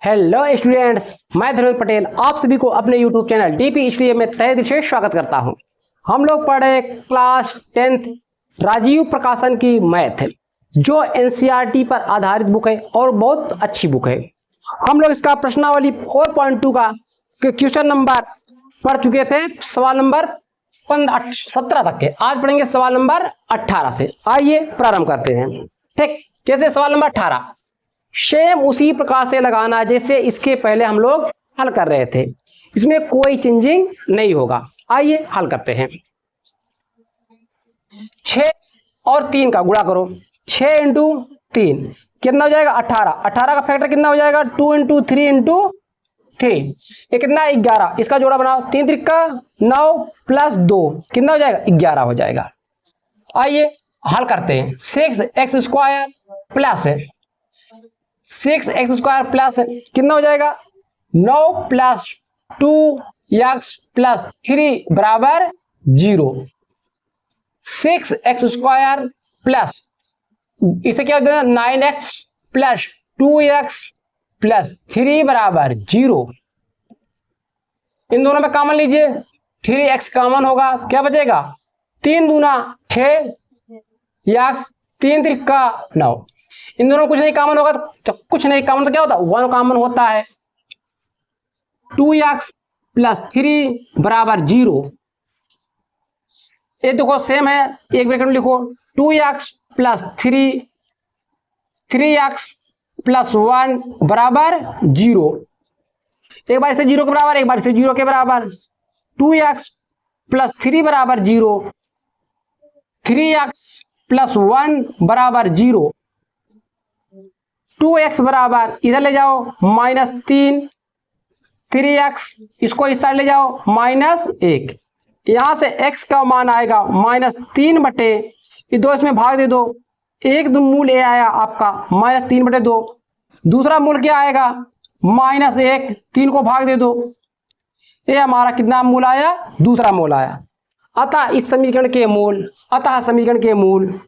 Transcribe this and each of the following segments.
Hello students, मैं धर्मेंद्र पटेल आप सभी को अपने यूट्यूब चैनल डीपी स्टूडियो में तहे दिल से स्वागत करता हूं। हम लोग पढ़े क्लास 10th राजीव प्रकाशन की मैथ, जो एनसीईआरटी पर आधारित बुक है और बहुत अच्छी बुक है। हम लोग इसका प्रश्नावली 4.2 का क्वेश्चन नंबर पढ़ चुके थे, सवाल नंबर 17 तक के। आज पढ़ेंगे सवाल नंबर 18 से। आइए प्रारंभ करते हैं। ठीक, जैसे सवाल नंबर 18 सेम उसी प्रकार से लगाना जैसे इसके पहले हम लोग हल कर रहे थे, इसमें कोई चेंजिंग नहीं होगा। आइए हल करते हैं। 6 और 3 का गुणा करो। 6 इंटू 3 कितना हो जाएगा? 18। 18 का फैक्टर कितना हो जाएगा? 2 इंटू 3 इंटू 3, ये कितना? 11। इसका जोड़ा बनाओ। 3 त्रिका 9 प्लस 2 कितना हो जाएगा? 11 हो जाएगा। आइए हल करते हैं। 6x square plus 6x square plus कितना हो जाएगा? 9 प्लस 2x प्लस 3 बराबर 0। 6x स्क्वायर प्लस इसे क्या हो जाएगा? 9x प्लस 2x प्लस 3 बराबर 0। इन दोनों में कॉमन लीजिए। 3x कॉमन होगा, क्या बचेगा? 3 दूना 6 x 3 त्रिका 9। इन दोनों कुछ नहीं कॉमन होगा तो कुछ नहीं कॉमन तो क्या होता है? 1 कॉमन होता है। 2x प्लस 3 बराबर 0। ये देखो सेम है, एक ब्रैकेट में लिखो। 2x प्लस 3x प्लस 1 बराबर 0। एक बार से 0 के बराबर, एक बार से 0 के बराबर। 2x प्लस 3 बराबर 0, 3x प्लस 1 बराबर 0। 2x बराबर इधर ले जाओ -3, 3x इसको इस साइड ले जाओ -1। यहां से x का मान आएगा -3 बटे ये 2, इसमें भाग दे दो। एक मूल ए आया आपका -3 बटे 2। दूसरा मूल क्या आएगा? -1, 3 को भाग दे दो। ये हमारा कितना मूल आया? दूसरा मूल आया। अतः इस समीकरण के मूल, अतः समीकरण के मूल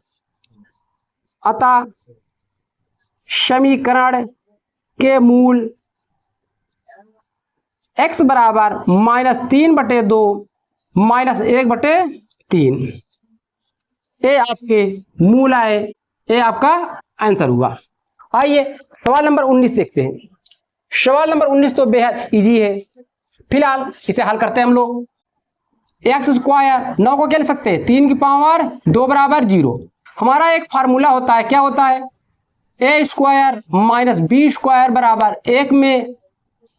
x बराबर -3 बटे 2 -1 बटे 3, ये आपके मूल आए। ये आपका आंसर हुआ। आइए सवाल नंबर 19 देखते हैं। सवाल नंबर 19 तो बेहद इजी है। फिलहाल इसे हल करते हैं हम लोग। एक्स स्क्वायर 9 को क्या लिख सकते हैं? 3 की पावर 2 बराबर 0। हमारा एक फार्मूला होता है, क्या होता है? ए स्क्वायर माइनस बी स्क्वायर बराबर एक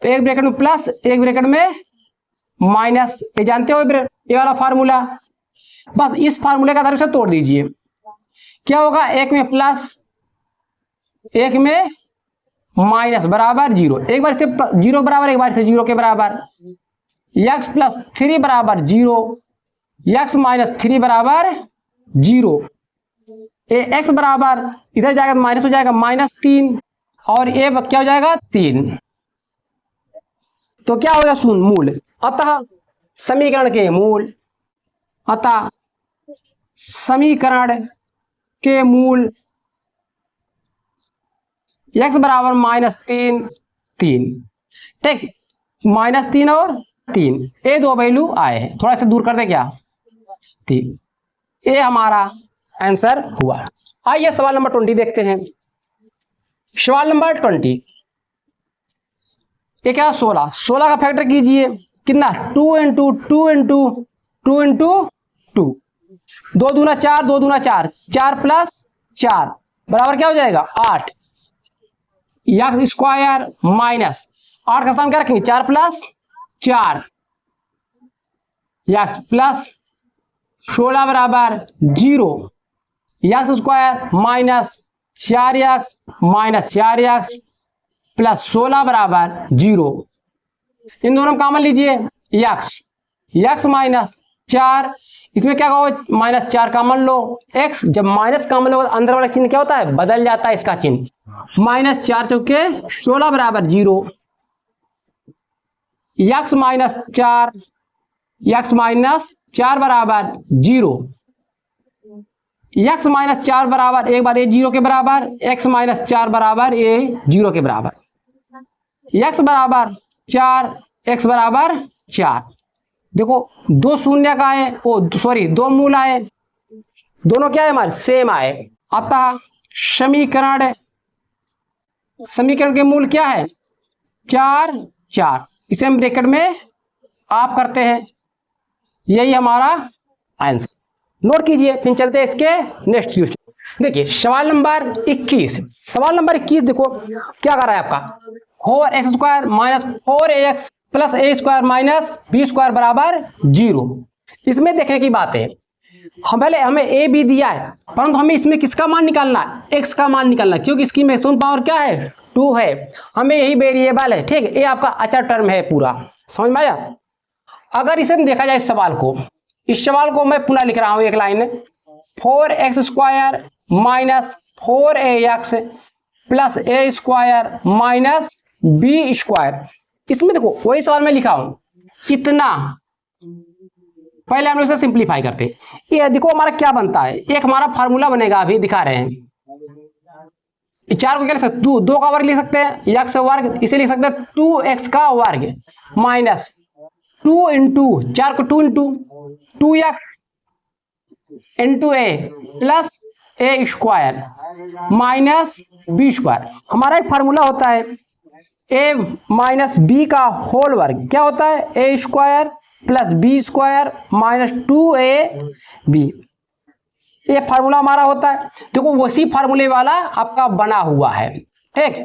ब्रैकेट में प्लस, एक ब्रैकेट में माइनस। ये जानते हो ये वाला फार्मूला। बस इस फार्मूले का आधार से तोड़ दीजिए। क्या होगा? एक में प्लस, एक में माइनस बराबर 0। एक बार से 0 बराबर, एक बार से 0 के बराबर। x प्लस 3 बराबर 0, x माइनस 3 बराबर 0। ए x बराबर इधर जाएगा माइनस हो जाएगा -3 और ए क्या हो जाएगा? 3। तो क्या हो गया? शून्य मूल। अतः समीकरण के मूल, अतः समीकरण के मूल x बराबर -3 3। ठीक, -3 और 3, ये दो वैल्यू आए हैं। थोड़ा सा दूर कर दे क्या? ठीक, ये हमारा आंसर हुआ। आइए सवाल नंबर 20 देखते हैं। सवाल नंबर 20 ये क्या? 16 का फैक्टर कीजिए। कितना? 2 इंटू 2 इंटू 2 इंटू 2, 2 दूना 4, 2 दूना 4, 4 प्लस 4 बराबर क्या हो जाएगा? 8। एक्स स्क्वायर माइनस 8 का स्थान क्या रखेंगे? 4 प्लस 4, एक्स प्लस 16 बराबर 0। X square minus 4x minus 4x plus 16 बराबर 0। इन दोनों कॉमन लीजिए। x माइनस 4, इसमें क्या कहो? -4 कॉमन लो। x जब माइनस कॉमन लो अंदर वाला चिन्ह क्या होता है? बदल जाता है इसका चिन्ह। -4 चौके 16 बराबर 0। x माइनस 4 बराबर 0। x माइनस 4 बराबर एक बार ए 0 के बराबर, x माइनस 4 बराबर ए 0 के बराबर। x बराबर 4, x बराबर 4। देखो 2 शून्य का है, ओ सॉरी 2 मूल आए, दोनों क्या है हमारे सेम आए। अतः समीकरण के मूल क्या है 4 4। इसे हम ब्रैकेट में आप करते हैं, यही हमारा आंसर। नोट कीजिए, फिर चलते हैं इसके नेक्स्ट क्वेश्चन। देखिए सवाल नंबर 21। सवाल नंबर 21 देखो क्या कर रहा है आपका 4x² minus 4ax plus a square minus b square बराबर 0। इसमें देखने की बात है, पहले हमें a b दिया है, परंतु हमें इसमें किसका मान निकालना है x का मान निकालना है, क्योंकि इसकी मैक्सिमम पावर क्या है 2 है, हमें यही वेरिएबल है। ठीक है, ये आपका अचर टर्म है पूरा, समझ में आया। अगर इसे देखा जाए इस सवाल को मैं पुनः लिख रहा हूं एक line, 4x² minus 4ax plus a square minus b square. इसमें देखो वही सवाल मैं लिखा हूं कितना, पहले हम लोग इसे सिंप्लीफाई करते। ये देखो हमारा क्या बनता है, एक हमारा फार्मूला बनेगा, अभी दिखा रहे हैं। 4 को क्या लिख सकते, 2 का वर्ग लिख सकते हैं, x वर्ग, इसे लिख सकते हैं 2x का वर्ग माइनस 2 इंटू 4 को 2 into 2x into a plus a square minus b square. हमारा एक फार्मूला होता है a माइनस b का होल वर्ग, क्या होता है a square plus b square minus 2ab। ये फार्मूला हमारा होता है। देखो वही फार्मूले वाला आपका बना हुआ है। ठीक,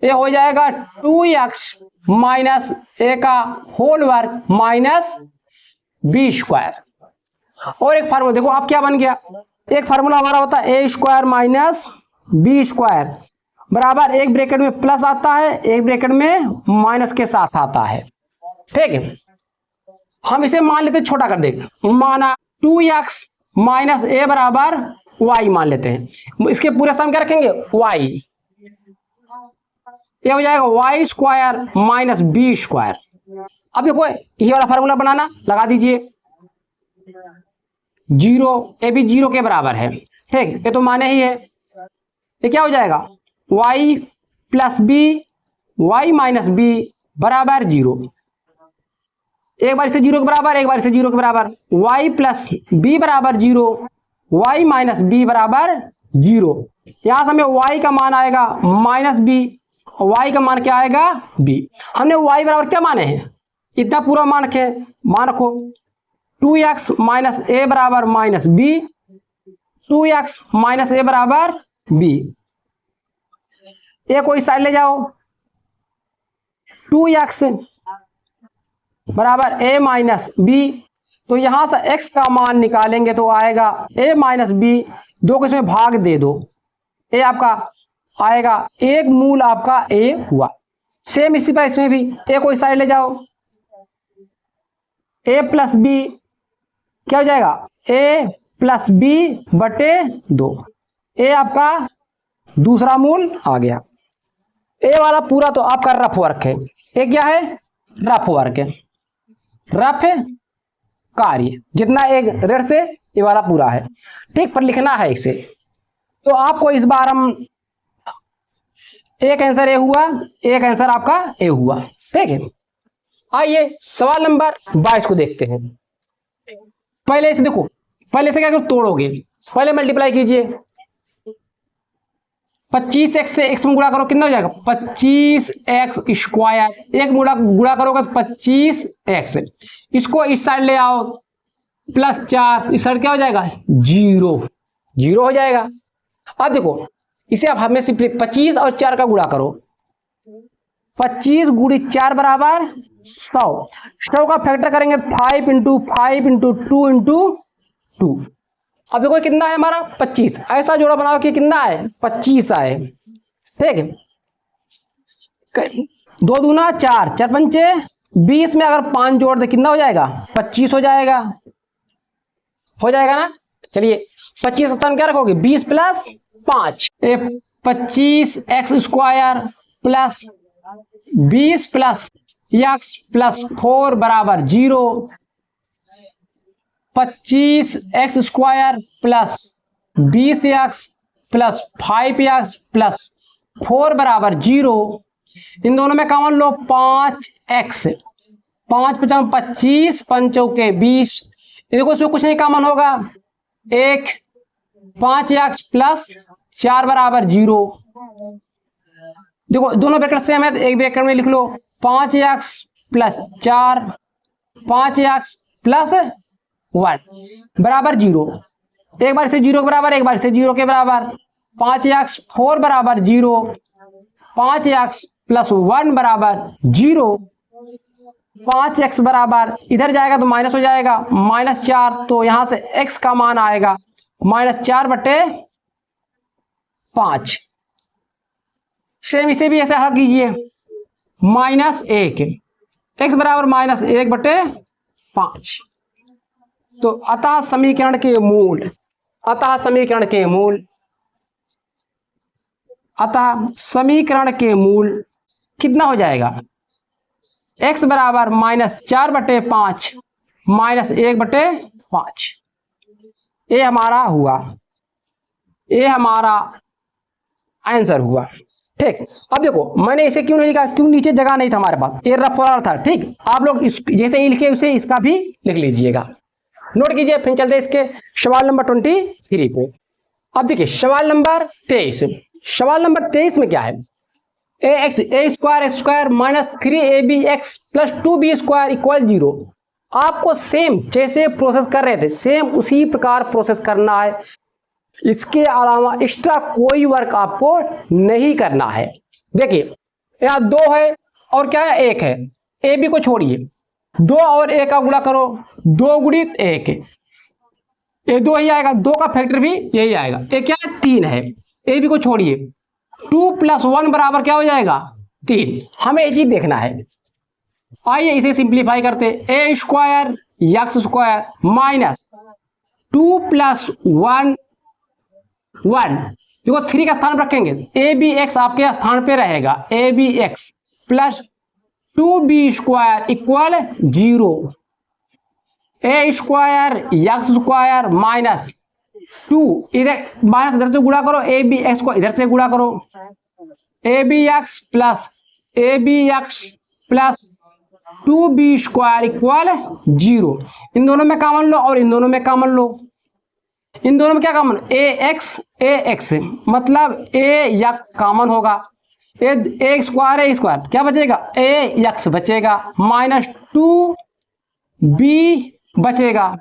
ये हो जाएगा 2x माइनस a का होल वर्ग माइनस b स्क्वायर। और एक फार्मूला देखो आप क्या बन गया, एक फार्मूला हमारा होता है a square minus b square बराबर, एक ब्रैकेट में प्लस आता है, एक ब्रैकेट में माइनस के साथ आता है। ठीक है, हम इसे मान लेते छोटा कर देंगे, माना 2x माइनस a बराबर y मान लेते हैं। इसके पूरे सम क्या रखेंगे y, ये हो जाएगा y square minus b square. अब देखो ये वाला फार्मूला बनाना, लगा दीजिए 0, ए भी 0 के बराबर है। ठीक, ये तो माने ही है, ये क्या हो जाएगा y plus b y minus b बराबर 0। एक बार से 0 के बराबर, एक बार से 0 के बराबर, y प्लस b बराबर 0, y माइनस b बराबर 0। यहां से हमें y का मान आएगा माइनस b, y का मान क्या आएगा b। हमने y बराबर क्या माने हैं, इतना पूरा मान रखो 2x माइनस a बराबर minus b, 2x minus a बराबर b। ए को इस साइड ले जाओ, 2x बराबर a माइनस b, तो यहां से x का मान निकालेंगे तो आएगा a माइनस b, 2 को इसमें भाग दे दो, a आपका आएगा, एक मूल आपका a हुआ। सेम इसी पर इसमें भी a को इस साइड ले जाओ, a प्लस b क्या हो जाएगा a प्लस b बटे 2, a आपका दूसरा मूल आ गया। ए वाला पूरा तो आपका रफ वर्क है, ये क्या है रफ वर्क है, रफ कार्य, जितना एक रेड से ये वाला पूरा है। ठीक, पर लिखना है इसे, तो आपको इस बार हम एक आंसर ए हुआ, एक आंसर आपका ए हुआ। ठीक है, आइए सवाल नंबर 22 को देखते हैं। पहले इसे देखो, पहले से क्या करो तोड़ोगे, पहले मल्टीप्लाई कीजिए, 25x से x में गुणा करो, कितना हो जाएगा 25x स्क्वायर, एक गुणा करोगे तो 25x, इसको इस साइड ले आओ प्लस 4, इस साइड क्या हो जाएगा 0 हो जाएगा। अब देखो इसे अब हमें सिर्फ 25 और 4 का गुणा करो, 25 गुणी 4 बराबर 100 का फैक्टर करेंगे 5 इंटू 5 इंटू 2 इंटू 2। अब देखो कितना है हमारा 25, ऐसा जोड़ा बनाओ कि कितना है 25 आए। ठीक है, 2 दूना 4, 4 पंचे 20 में अगर 5 जोड़ दे कितना हो जाएगा 25 हो जाएगा ना। चलिए 25 स्थान क्या रखोगे 20 plus 5, 25x square plus 20 plus x plus 4 बराबर 0, 25x square plus 20x plus 5x plus 4 बराबर 0, इन दोनों में कॉमन लो 5x, 5 × 25, 5 चौके 20। देखो इसमें कुछ नहीं कॉमन होगा, 1 5x प्लस 4 बराबर 0। देखो दोनों ब्रैकेट सेम है तो एक ब्रैकेट में लिख लो 5x प्लस 4, 5x प्लस 1 बराबर 0। एक बार से 0 के बराबर, एक बार से 0 के बराबर, 5x 4 बराबर 0, 5x प्लस 1 बराबर 0। 5x बराबर इधर जाएगा तो माइनस हो जाएगा, -4, तो यहां से x का मान आएगा -4/5। सेम इसे भी ऐसे हल कीजिए, -1, x बराबर -1/5। तो अतः समीकरण के मूल, अतः समीकरण के मूल कितना हो जाएगा, x बराबर -4/5 -1/5। ये हमारा हुआ, ये हमारा आंसर हुआ। ठीक, अब देखो मैंने इसे क्यों नहीं लिखा, क्यों नीचे जगह नहीं था हमारे पास, ये रफ वाला था। ठीक, आप लोग इस जैसे ही लिखे उसे इसका भी लिख लीजिएगा, नोट कीजिए। फिर चलते इसके सवाल नंबर 23 पे। अब देखिए सवाल नंबर 23, सवाल नंबर 23 में क्या है, ax a² minus 3abx plus 2b² = 0। आपको सेम जैसे प्रोसेस कर रहे थे सेम उसी प्रकार प्रोसेस करना है, इसके अलावा एक्स्ट्रा कोई वर्क आपको नहीं करना है। देखिए यहाँ 2 है और क्या है, 1 है, ए बी को छोड़िए, 2 और 1 का गुणा करो, 2 × 1, ये 2 ही आएगा, 2 का फैक्टर भी यही आएगा। ये क्या है, 3 है, ए बी को छोड़िए, 2 + 1 बराबर क्या हो जाएगा, 3। हमें ये चीज देखना है। आइए इसे सिंप्लीफाई करते, a² x² माइनस 2 + 1 1, देखो 3 का स्थान रखेंगे, abx आपके स्थान पे रहेगा, abx plus 2b² = 0, a² x² minus 2, इधर माइनस इधर से गुणा करो, abx को इधर से गुणा करो, abx प्लस 2b² = 0। इन दोनों में कॉमन लो और इन दोनों में कॉमन लो। इन दोनों में क्या कॉमन, ax मतलब a कॉमन होगा, a² क्या बचेगा, ax बचेगा, माइनस 2b बचेगा।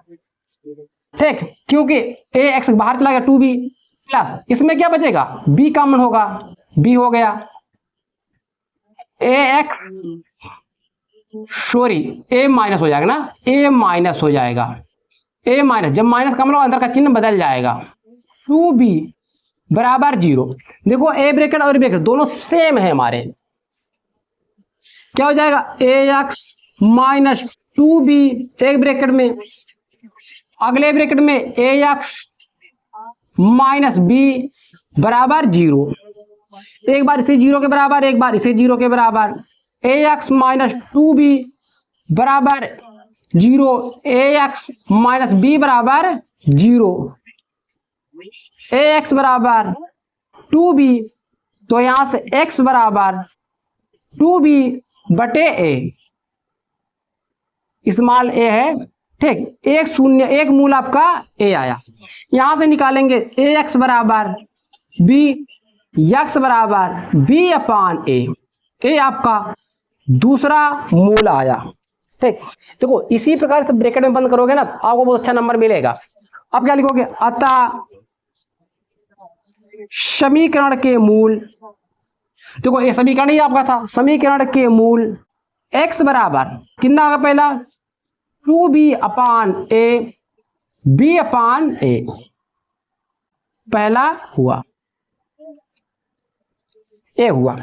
ठीक, क्योंकि ax बाहर चला गया, 2b प्लस इसमें क्या बचेगा, b कॉमन होगा, b हो गया, ax सॉरी a माइनस हो जाएगा ना, a माइनस हो जाएगा, a माइनस, जब माइनस कॉमन होगा अंदर का चिन्ह बदल जाएगा, 2b बराबर 0। देखो ए ब्रैकेट और ब्रैकेट दोनों सेम है हमारे, क्या हो जाएगा, ax माइनस 2b एक ब्रैकेट में, अगले ब्रैकेट में ax माइनस b बराबर 0। एक बार इसे 0 के बराबर, एक बार इसे 0 के बराबर, ax माइनस 2b बराबर 0, ax माइनस b बराबर 0, ax बराबर 2b, तो यहां से x बराबर 2b/a, स्मॉल a है। ठीक, 1 मूल आपका a आया, यहां से निकालेंगे ax बराबर b, x बराबर b/a, ये आपका दूसरा मूल आया। ठीक, देखो इसी प्रकार से ब्रैकेट में बंद करोगे ना आपको बहुत अच्छा नंबर मिलेगा। अब क्या लिखोगे, अतः समीकरण के मूल, देखो ये समीकरण ही आपका था, समीकरण के मूल x बराबर कितना होगा, पहला 2b/a b/a पहला हुआ, ये हुआ।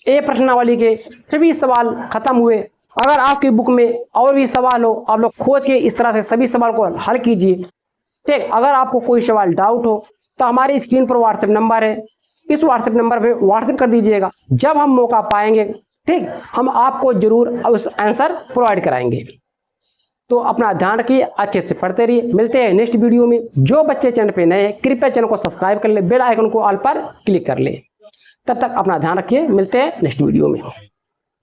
ए प्रश्नावली के सभी सवाल खत्म हुए। अगर आपकी बुक में और भी सवाल हो, आप लोग खोज के इस तरह से सभी सवाल को हल कीजिए। ठीक, अगर आपको कोई सवाल डाउट हो तो हमारी स्क्रीन पर व्हाट्सएप नंबर है, इस व्हाट्सएप नंबर पे व्हाट्सएप कर दीजिएगा। जब हम मौका पाएंगे, ठीक, हम आपको जरूर उस आंसर प्रोवाइड कराएंगे। तो अपना ध्यान रखिए, अच्छे से पढ़ते रहिए। मिलते हैं नेक्स्ट वीडियो में। जो बच्चे चैनल पे नए हैं कृपया चैनल को सब्सक्राइब कर ले, बेल आइकन को ऑल पर क्लिक कर ले। तब तक अपना ध्यान रखिए, मिलते हैं नेक्स्ट वीडियो में।